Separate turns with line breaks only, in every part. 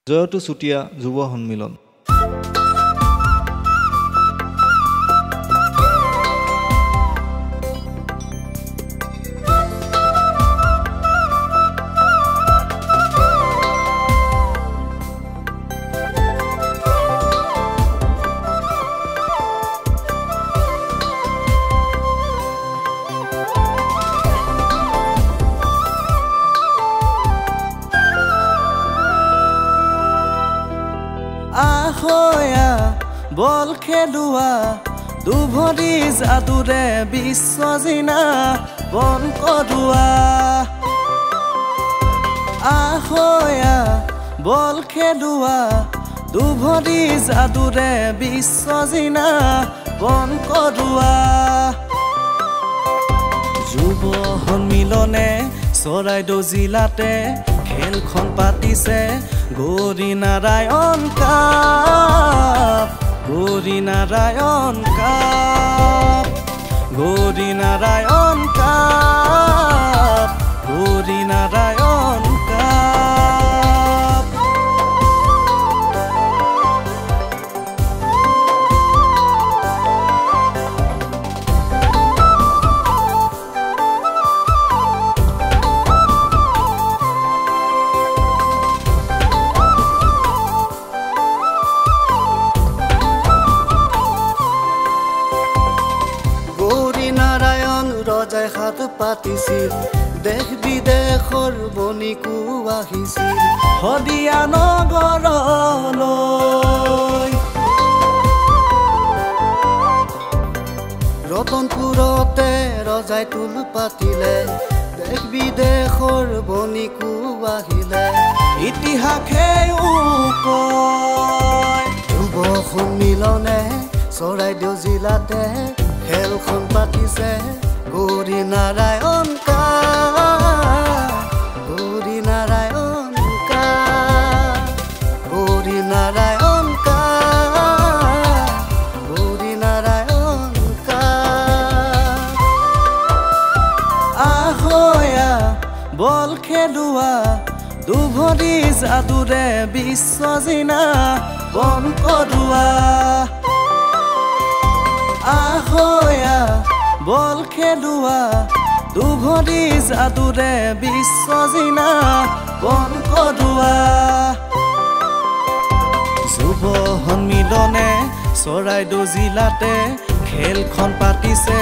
জয়তু চুতীয়া যুৱ সন্মিলন।
আহয়া বল খেলুৱা দুভৰি যাদুৰে বিশ্বজিনা বন কৰোৱা আহয়া বল খেলুৱা দুভৰি যাদুৰে বিশ্বজিনা বন কৰোৱা যুৱ সন্মিলনে চৰাইদেউ জিলাতে খেলখন পাতিছে Gauri Narayan cup Gauri Narayan cup Gauri Narayan cup Gauri Narayan cup ৰজাই হাত পাতিছিল দেশ বিদেশৰ বণিকো আহিছিল শদিয়া নগৰলৈ ৰতনপুৰতে ৰজাই টোল পাতিলে দেশ বিদেশৰ বণিকো আহিলে ইতিহাসে কয় যুৱ সন্মিলনে চৰাইদেউ জিলাতে খেলখন পাতিছে Gauri Narayan cup Gauri Narayan cup Gauri Narayan cup Gauri Narayan cup আহয়া বল খেলুৱা দুভৰি যাদুৰে বিশ্বজিনা বন কৰোৱা আহয়া বল খেলুৱা দুভৰি যাদুৰে বিশ্বজিনা বন কৰোৱা যুৱ সন্মিলনে চৰাইদেউ জিলাতে খেলখন পাতিছে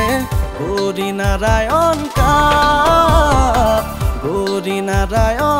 গৌৰী নাৰায়ণ কাপ গৌৰী নাৰায়ণ